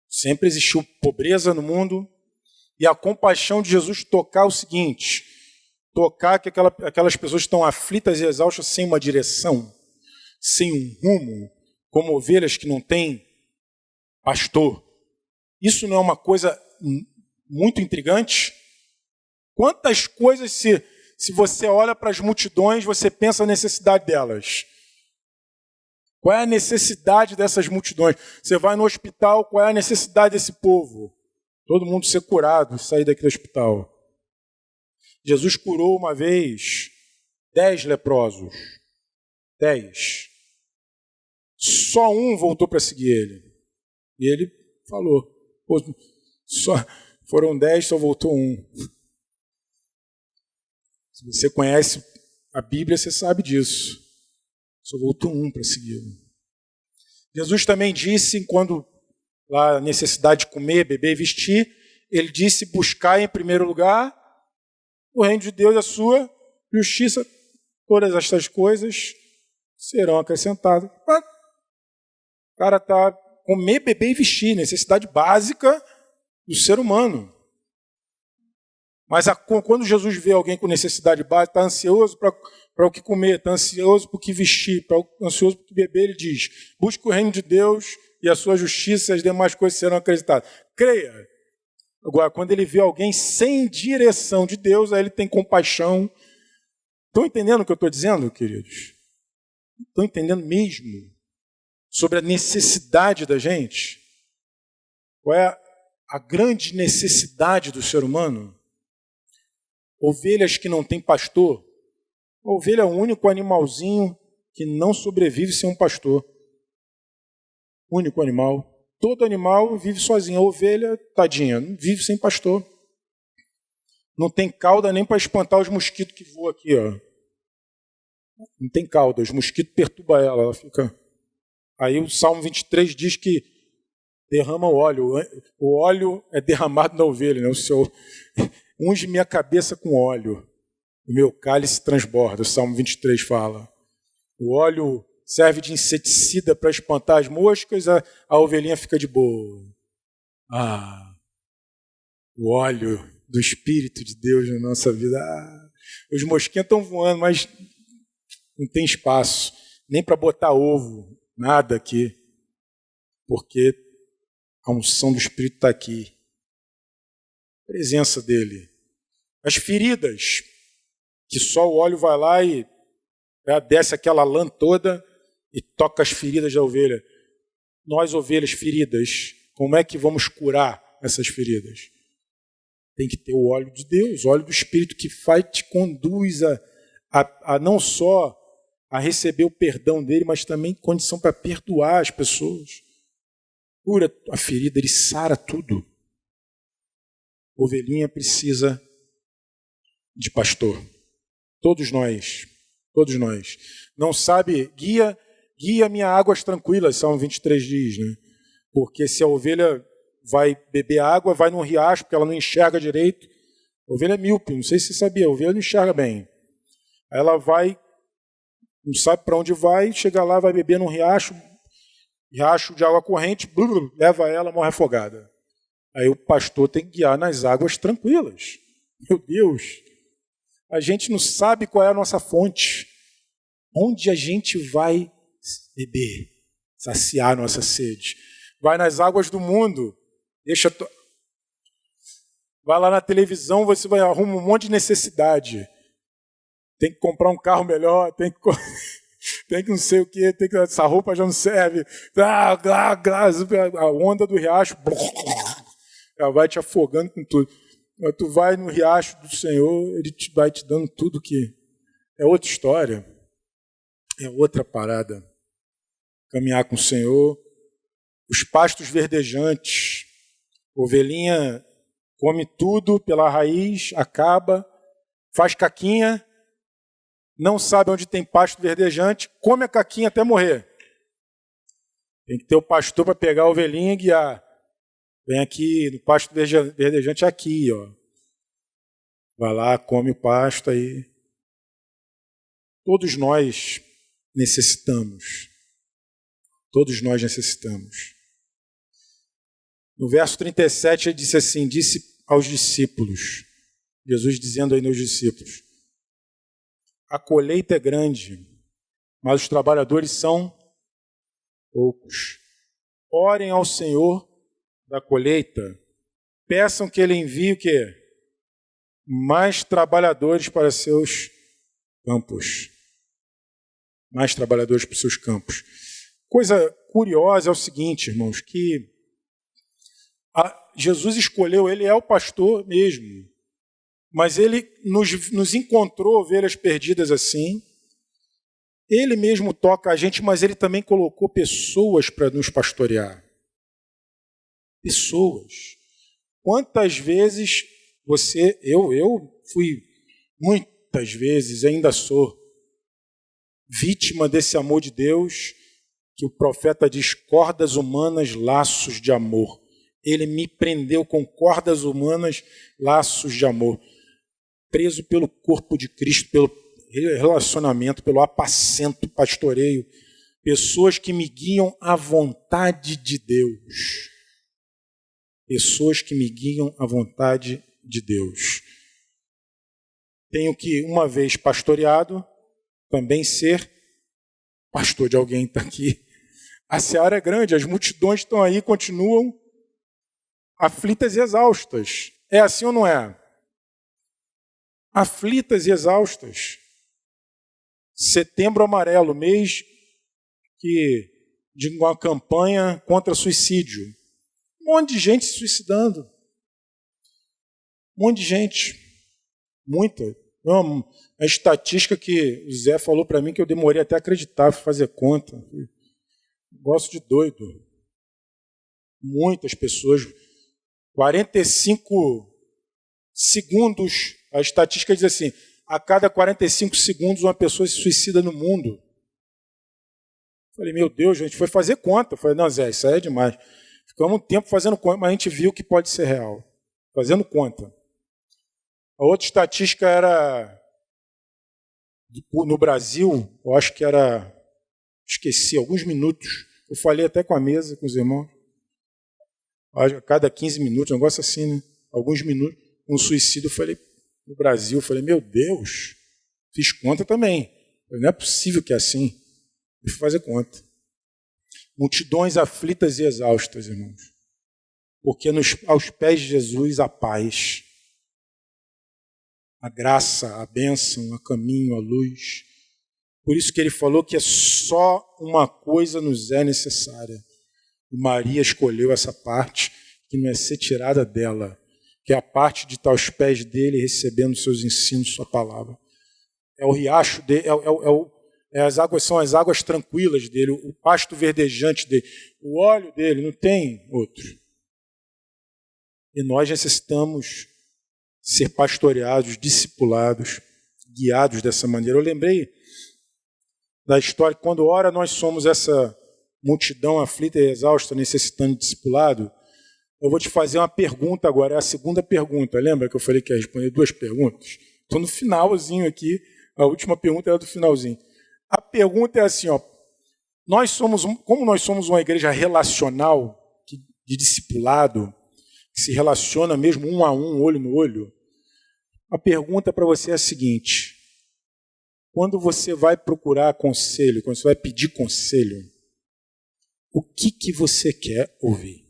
Sempre existiu pobreza no mundo, e a compaixão de Jesus tocar o seguinte, tocar que aquelas pessoas estão aflitas e exaustas sem uma direção, sem um rumo, como ovelhas que não têm pastor. Isso não é uma coisa muito intrigante? Quantas coisas, se você olha para as multidões, você pensa a necessidade delas? Qual é a necessidade dessas multidões? Você vai no hospital, qual é a necessidade desse povo? Todo mundo ser curado, sair daqui do hospital. Jesus curou uma vez 10 leprosos. 10. Só um voltou para seguir ele. E ele falou, foram 10, só voltou um. Se você conhece a Bíblia, você sabe disso. Só voltou um para segui-lo. Jesus também disse, quando lá a necessidade de comer, beber e vestir, ele disse, buscar em primeiro lugar o reino de Deus e a sua justiça. todas estas coisas serão acrescentadas. O cara está comer, beber e vestir, necessidade básica do ser humano. Mas quando Jesus vê alguém com necessidade básica, está ansioso para o que comer, está ansioso para o que vestir, ansioso para o que beber, ele diz: busque o reino de Deus e a sua justiça, e as demais coisas serão acrescentadas. Creia. Agora, quando ele vê alguém sem direção de Deus, aí ele tem compaixão. Estão entendendo o que eu estou dizendo, queridos? Estão entendendo mesmo sobre a necessidade da gente? Qual é a grande necessidade do ser humano? Ovelhas que não têm pastor. A ovelha é o único animalzinho que não sobrevive sem um pastor. Único animal. Todo animal vive sozinho. A ovelha, tadinha, não vive sem pastor. Não tem cauda nem para espantar os mosquitos que voam aqui, ó. Não tem cauda, os mosquitos perturbam ela fica... Aí o Salmo 23 diz que derrama o óleo. O óleo é derramado na ovelha, né? O Senhor unge minha cabeça com óleo, o meu cálice transborda, o Salmo 23 fala. O óleo serve de inseticida para espantar as moscas, a ovelhinha fica de boa. O óleo do Espírito de Deus na nossa vida. Os mosquinhos estão voando, mas não tem espaço, nem para botar ovo, nada aqui, porque a unção do Espírito está aqui. A presença dele. As feridas, que só o óleo vai lá e desce aquela lã toda e toca as feridas da ovelha. Nós, ovelhas feridas, como é que vamos curar essas feridas? Tem que ter o óleo de Deus, o óleo do Espírito que te conduz a não só a receber o perdão dele, mas também condição para perdoar as pessoas. Cura a ferida, ele sara tudo. Ovelhinha precisa de pastor. Todos nós. Não sabe, guia minha águas tranquilas, Salmo 23 diz, né? Porque se a ovelha vai beber água, vai num riacho, porque ela não enxerga direito. A ovelha é míope, não sei se você sabia, a ovelha não enxerga bem. Aí ela vai, não sabe para onde vai, chega lá, vai beber num riacho de água corrente, leva ela, morre afogada. Aí o pastor tem que guiar nas águas tranquilas. Meu Deus! A gente não sabe qual é a nossa fonte. Onde a gente vai beber, saciar a nossa sede? Vai nas águas do mundo. Vai lá na televisão, você vai arrumar um monte de necessidade. Tem que comprar um carro melhor, tem que não sei o quê, essa roupa já não serve. A onda do riacho... Ela vai te afogando com tudo. Mas tu vai no riacho do Senhor, ele vai te dando tudo que... É outra história. É outra parada. Caminhar com o Senhor. Os pastos verdejantes. Ovelhinha come tudo pela raiz, acaba, faz caquinha, não sabe onde tem pasto verdejante, come a caquinha até morrer. Tem que ter o pastor para pegar a ovelhinha e guiar. Vem aqui, no pasto verdejante aqui, ó. Vai lá, come o pasto aí. Todos nós necessitamos. Todos nós necessitamos. No verso 37 ele disse assim, disse aos discípulos, Jesus dizendo aí aos discípulos, a colheita é grande, mas os trabalhadores são poucos. Orem ao Senhor da colheita, peçam que ele envie o quê? Mais trabalhadores para seus campos. Mais trabalhadores para os seus campos. Coisa curiosa é o seguinte, irmãos, que Jesus escolheu, ele é o pastor mesmo, mas ele nos encontrou ovelhas perdidas assim. Ele mesmo toca a gente, mas ele também colocou pessoas para nos pastorear. Pessoas. Quantas vezes eu fui muitas vezes, ainda sou, vítima desse amor de Deus, que o profeta diz, cordas humanas, laços de amor. Ele me prendeu com cordas humanas, laços de amor. Preso pelo corpo de Cristo, pelo relacionamento, pelo apacento, pastoreio, pessoas que me guiam à vontade de Deus. Pessoas que me guiam à vontade de Deus. Tenho que, uma vez pastoreado, também ser pastor de alguém que está aqui. A seara é grande, as multidões estão aí, continuam aflitas e exaustas. É assim ou não é? Aflitas e exaustas. Setembro Amarelo, mês de uma campanha contra suicídio. Um monte de gente se suicidando. Um monte de gente. Muita. A estatística que o Zé falou para mim que eu demorei até a acreditar, fazer conta. Gosto de doido. Muitas pessoas. 45 segundos, a estatística diz assim, a cada 45 segundos uma pessoa se suicida no mundo. Falei, meu Deus, a gente foi fazer conta. Falei, não, Zé, isso aí é demais. Ficamos um tempo fazendo conta, mas a gente viu que pode ser real. Fazendo conta. A outra estatística era, no Brasil, eu acho que era, esqueci, alguns minutos. Eu falei até com a mesa, com os irmãos. A cada 15 minutos, um negócio assim, né? Alguns minutos, um suicídio. Eu falei, no Brasil, eu falei, meu Deus, fiz conta também. Falei, não é possível que é assim. Eu fui fazer conta. Multidões aflitas e exaustas, irmãos. Porque aos pés de Jesus a paz, a graça, a bênção, a caminho, a luz. Por isso que ele falou que só uma coisa nos é necessária. E Maria escolheu essa parte que não é ser tirada dela, que é a parte de estar aos pés dele, recebendo seus ensinos, sua palavra. É o riacho dele, as águas são as águas tranquilas dele, o pasto verdejante dele, o óleo dele, não tem outro. E nós necessitamos ser pastoreados, discipulados, guiados dessa maneira. Eu lembrei da história que quando ora nós somos essa multidão aflita e exausta, necessitando de discipulado. Eu vou te fazer uma pergunta agora, é a segunda pergunta. Lembra que eu falei que ia responder 2 perguntas? Estou no finalzinho aqui, a última pergunta era do finalzinho. A pergunta é assim, ó, como nós somos uma igreja relacional, de discipulado, que se relaciona mesmo um a um, olho no olho, a pergunta para você é a seguinte: quando você vai procurar conselho, quando você vai pedir conselho, o que você quer ouvir?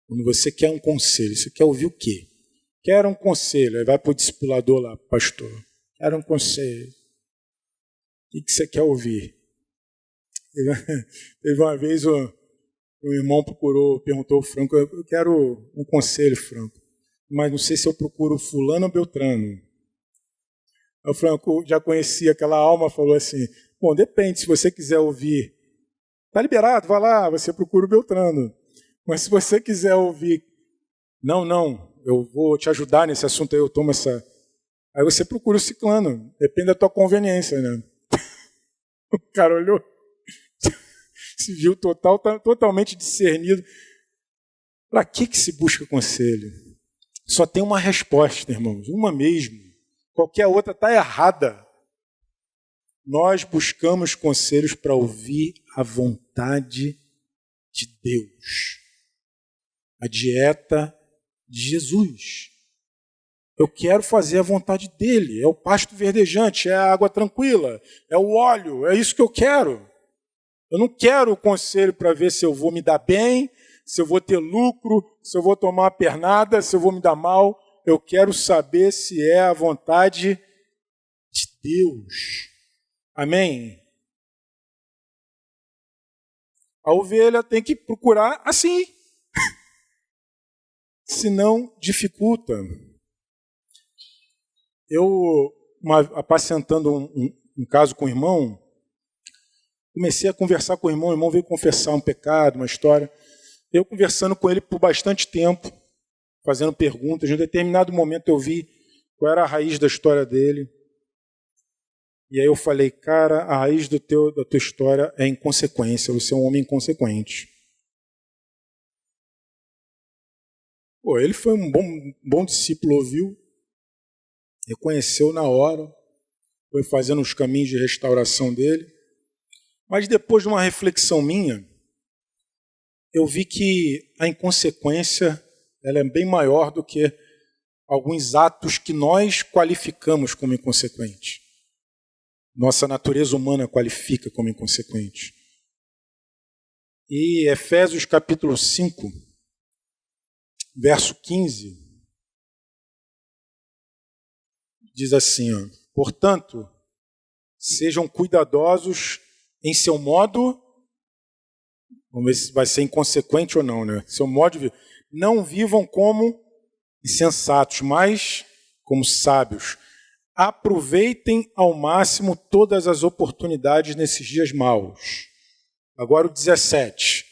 Quando você quer um conselho, você quer ouvir o quê? Quero um conselho, aí vai para o discipulador lá, pastor. Quero um conselho. O que você quer ouvir? Teve uma vez um irmão perguntou ao Franco, eu quero um conselho, Franco, mas não sei se eu procuro fulano ou Beltrano. O Franco já conhecia aquela alma, falou assim, bom, depende, se você quiser ouvir, está liberado, vai lá, você procura o Beltrano. Mas se você quiser ouvir, não, eu vou te ajudar nesse assunto aí, eu tomo essa... Aí você procura o ciclano, depende da tua conveniência, né? O cara olhou, se viu totalmente discernido. Para que se busca conselho? Só tem uma resposta, irmãos, uma mesmo. Qualquer outra está errada. Nós buscamos conselhos para ouvir a vontade de Deus. A dieta de Jesus. Eu quero fazer a vontade dele. É o pasto verdejante, é a água tranquila, é o óleo, é isso que eu quero. Eu não quero o conselho para ver se eu vou me dar bem, se eu vou ter lucro, se eu vou tomar uma pernada, se eu vou me dar mal. Eu quero saber se é a vontade de Deus. Amém? A ovelha tem que procurar assim. Senão, dificulta. Eu, apacentando um caso com o irmão, comecei a conversar com o irmão veio confessar um pecado, uma história. Eu conversando com ele por bastante tempo, fazendo perguntas. Em um determinado momento eu vi qual era a raiz da história dele. E aí eu falei, cara, a raiz da tua história é inconsequência, você é um homem inconsequente. Pô, ele foi um bom discípulo, ouviu? reconheceu na hora, foi fazendo os caminhos de restauração dele. Mas depois de uma reflexão minha, eu vi que a inconsequência ela é bem maior do que alguns atos que nós qualificamos como inconsequentes. Nossa natureza humana qualifica como inconsequente. E Efésios capítulo 5, verso 15, diz assim, ó, portanto, sejam cuidadosos em seu modo, vamos ver se vai ser inconsequente ou não, né? Seu modo de viver. Não vivam como insensatos, mas como sábios. Aproveitem ao máximo todas as oportunidades nesses dias maus. Agora o 17.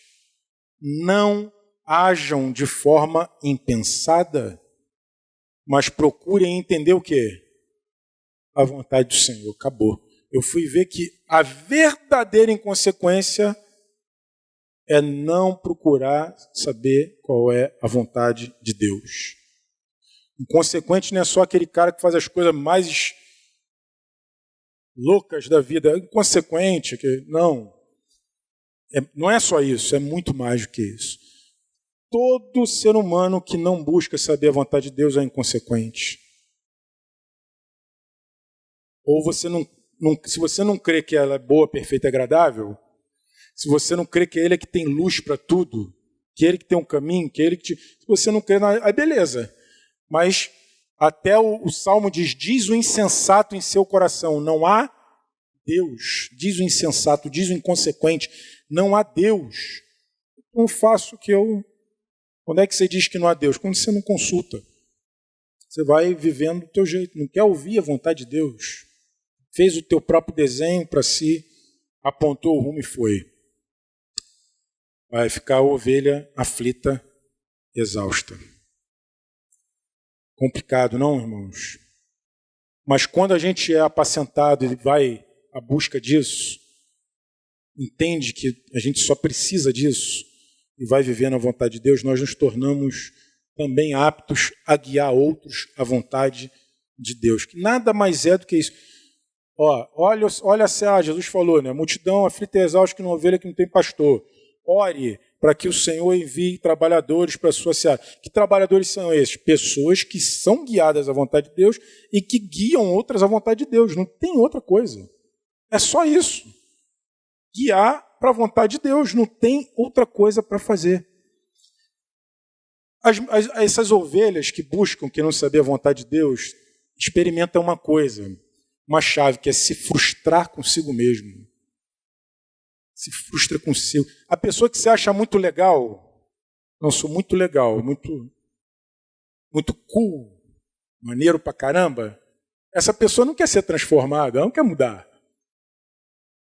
Não ajam de forma impensada, mas procurem entender o quê? A vontade do Senhor. Acabou. Eu fui ver que a verdadeira inconsequência é não procurar saber qual é a vontade de Deus. Inconsequente não é só aquele cara que faz as coisas mais loucas da vida. Inconsequente, não. Não é só isso, é muito mais do que isso. Todo ser humano que não busca saber a vontade de Deus é inconsequente. Ou você se você não crê que ela é boa, perfeita e agradável, se você não crê que Ele é que tem luz para tudo, que Ele que tem um caminho, que Ele que se você não crê, aí beleza. Mas até o Salmo diz o insensato em seu coração, não há Deus. Diz o insensato, diz o inconsequente, não há Deus. Não faço o que eu... Quando é que você diz que não há Deus? Quando você não consulta. Você vai vivendo do teu jeito, não quer ouvir a vontade de Deus. Fez o teu próprio desenho para si, apontou o rumo e foi. Vai ficar a ovelha aflita, exausta. Complicado, não, irmãos? Mas quando a gente é apacentado e vai à busca disso, entende que a gente só precisa disso e vai vivendo a vontade de Deus, nós nos tornamos também aptos a guiar outros à vontade de Deus. Que nada mais é do que isso. Olha, Jesus falou, né? Multidão aflita e exausta que não ovelha que não tem pastor. Ore para que o Senhor envie trabalhadores para a sua seara. Que trabalhadores são esses? Pessoas que são guiadas à vontade de Deus e que guiam outras à vontade de Deus. Não tem outra coisa. É só isso. Guiar para a vontade de Deus. Não tem outra coisa para fazer. Essas ovelhas que buscam, que não sabem a vontade de Deus, experimentam uma coisa, uma chave, que é se frustrar consigo mesmo. Se frustra consigo. A pessoa que se acha muito legal, não, sou muito legal, muito cool, maneiro pra caramba, essa pessoa não quer ser transformada, ela não quer mudar.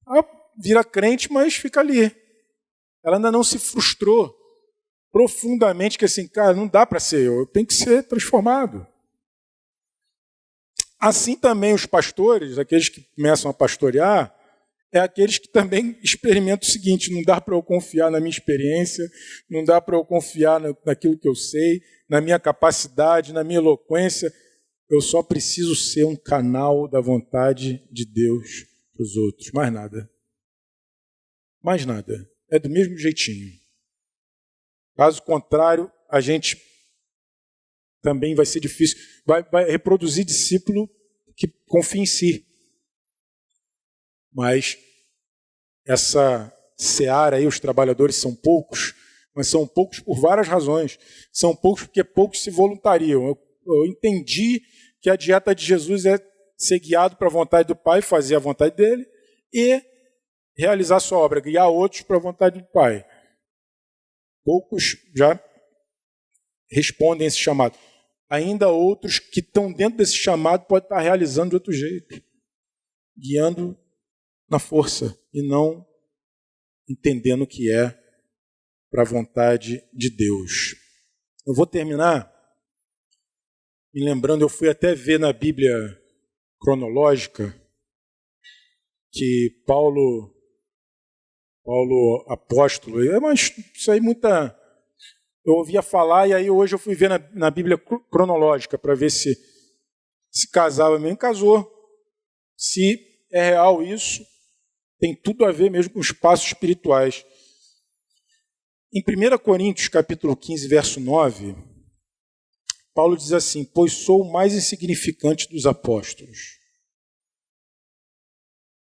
Ela vira crente, mas fica ali. Ela ainda não se frustrou profundamente, que assim, cara, não dá para ser eu tenho que ser transformado. Assim também os pastores, aqueles que começam a pastorear, é aqueles que também experimentam o seguinte, não dá para eu confiar na minha experiência, não dá para eu confiar naquilo que eu sei, na minha capacidade, na minha eloquência, eu só preciso ser um canal da vontade de Deus para os outros, mais nada. Mais nada, é do mesmo jeitinho. Caso contrário, a gente também vai ser difícil, vai reproduzir discípulo que confia em si. Mas essa seara aí, os trabalhadores são poucos, mas são poucos por várias razões. São poucos porque poucos se voluntariam. Eu entendi que a dieta de Jesus é ser guiado para a vontade do Pai, fazer a vontade dele e realizar a sua obra, guiar outros para a vontade do Pai. Poucos já respondem a esse chamado. Ainda outros que estão dentro desse chamado podem estar realizando de outro jeito, guiando na força e não entendendo o que é para a vontade de Deus. Eu vou terminar me lembrando, eu fui até ver na Bíblia cronológica que Paulo apóstolo, mas isso aí eu ouvia falar e aí hoje eu fui ver na Bíblia cronológica para ver se Se casava mesmo, casou. Se é real isso, tem tudo a ver mesmo com os passos espirituais. Em 1 Coríntios, capítulo 15, verso 9, Paulo diz assim: pois sou o mais insignificante dos apóstolos.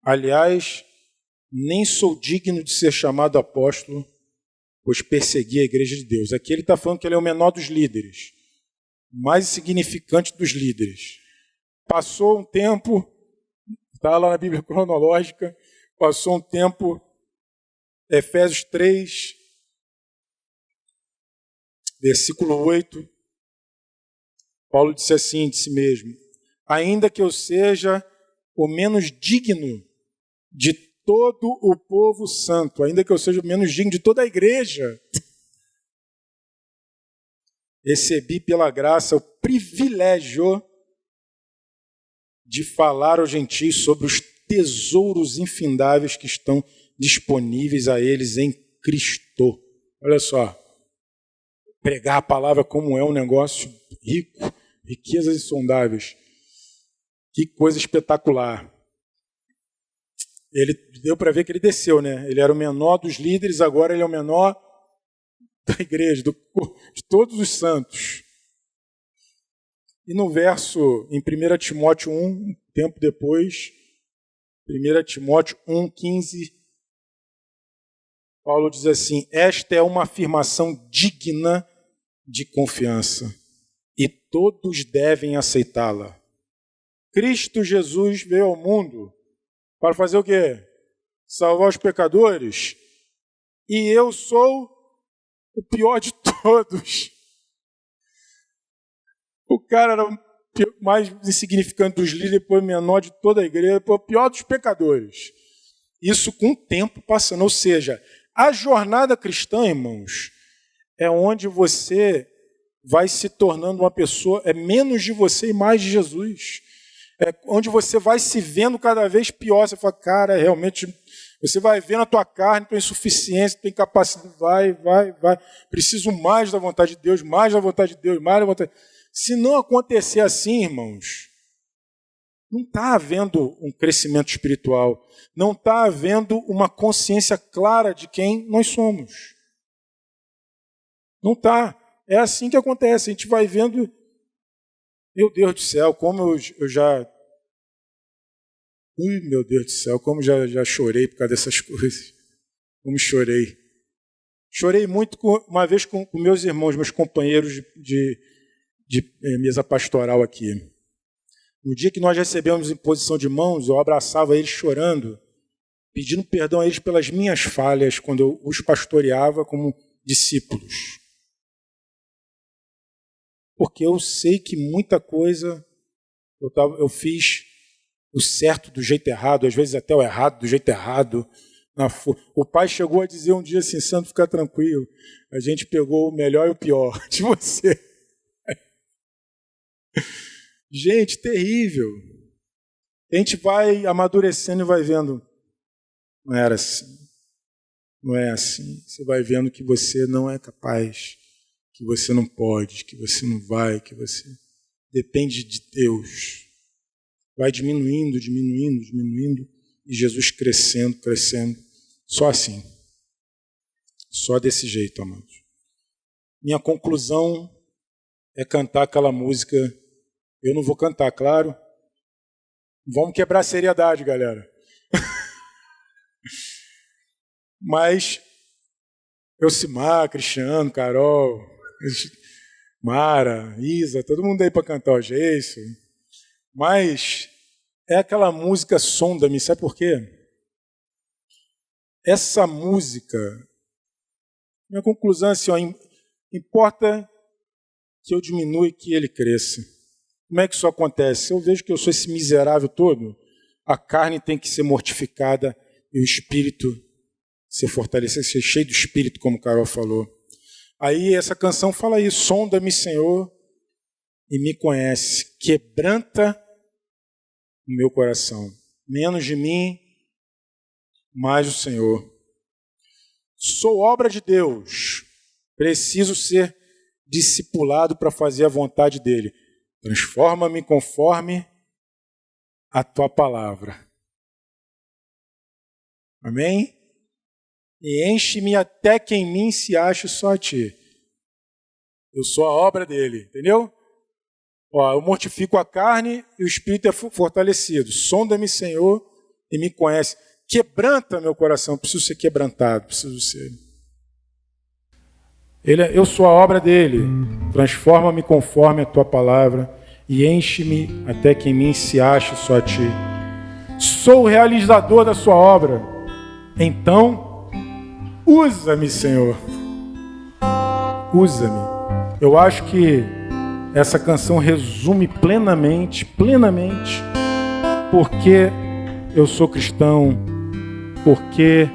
Aliás, nem sou digno de ser chamado apóstolo, pois persegui a igreja de Deus. Aqui ele está falando que ele é o menor dos líderes, o mais insignificante dos líderes. Passou um tempo, está lá na Bíblia cronológica, passou um tempo, Efésios 3, versículo 8, Paulo disse assim de si mesmo: ainda que eu seja o menos digno de todo o povo santo, ainda que eu seja o menos digno de toda a igreja, recebi pela graça o privilégio de falar aos gentios sobre os tesouros infindáveis que estão disponíveis a eles em Cristo. Olha só, pregar a palavra como é um negócio rico, riquezas insondáveis. Que coisa espetacular. Ele deu para ver que ele desceu, né? Ele era o menor dos líderes, agora ele é o menor da igreja, de todos os santos. E no verso, em 1 Timóteo 1, um tempo depois, 1 Timóteo 1,15, Paulo diz assim: esta é uma afirmação digna de confiança e todos devem aceitá-la. Cristo Jesus veio ao mundo para fazer o quê? Salvar os pecadores. E eu sou o pior de todos. O cara era o mais insignificante dos líderes, depois menor de toda a igreja, depois o pior dos pecadores. Isso com o tempo passando. Ou seja, a jornada cristã, irmãos, é onde você vai se tornando uma pessoa, é menos de você e mais de Jesus. É onde você vai se vendo cada vez pior. Você fala, cara, realmente, você vai vendo a tua carne, tua insuficiência, tua incapacidade, vai. Preciso mais da vontade de Deus, mais da vontade de Deus, mais da vontade. Se não acontecer assim, irmãos, não está havendo um crescimento espiritual, não está havendo uma consciência clara de quem nós somos. Não está. É assim que acontece, a gente vai vendo, meu Deus do céu, como eu já... meu Deus do céu, como já chorei por causa dessas coisas. Como chorei. Chorei muito uma vez com meus irmãos, meus companheiros de mesa pastoral aqui. No dia que nós recebemos imposição de mãos, eu abraçava eles chorando, pedindo perdão a eles pelas minhas falhas, quando eu os pastoreava como discípulos. Porque eu sei que muita coisa eu fiz o certo do jeito errado, às vezes até o errado do jeito errado. O pai chegou a dizer um dia assim: Santo, fica tranquilo, a gente pegou o melhor e o pior de você. Gente, terrível. A gente vai amadurecendo e vai vendo, não era assim, não é assim. Você vai vendo que você não é capaz, que você não pode, que você não vai, que você depende de Deus. Vai diminuindo, e Jesus crescendo. Só assim. Só desse jeito, amados. Minha conclusão é cantar aquela música. Eu não vou cantar, claro. Vamos quebrar a seriedade, galera. Mas Elcimar, Cristiano, Carol, Mara, Isa, todo mundo aí para cantar o Geiso. Mas é aquela música Sonda-me, sabe por quê? Essa música, minha conclusão é assim, ó, importa que eu diminua e que ele cresça. Como é que isso acontece? Se eu vejo que eu sou esse miserável todo, a carne tem que ser mortificada e o espírito ser fortalecido, ser cheio do espírito, como o Carol falou. Aí essa canção fala isso: sonda-me, Senhor, e me conhece, quebranta o meu coração. Menos de mim, mais do Senhor. Sou obra de Deus, preciso ser discipulado para fazer a vontade dele. Transforma-me conforme a tua palavra. Amém? E enche-me até que em mim se ache só a ti. Eu sou a obra dele, entendeu? Ó, eu mortifico a carne e o espírito é fortalecido. Sonda-me, Senhor, e me conhece. Quebranta meu coração, eu preciso ser quebrantado, preciso ser. Eu sou a obra dele. Transforma-me conforme a tua palavra e enche-me até que em mim se ache só a ti. Sou o realizador da sua obra. Então, usa-me, Senhor. Usa-me. Eu acho que essa canção resume plenamente, porque eu sou cristão, porque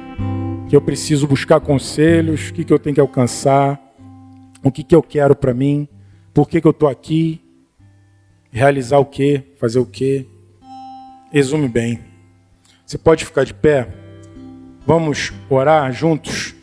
eu preciso buscar conselhos, o que eu tenho que alcançar, o que eu quero para mim, por que eu estou aqui, realizar o quê, fazer o quê. Resume bem. Você pode ficar de pé? Vamos orar juntos?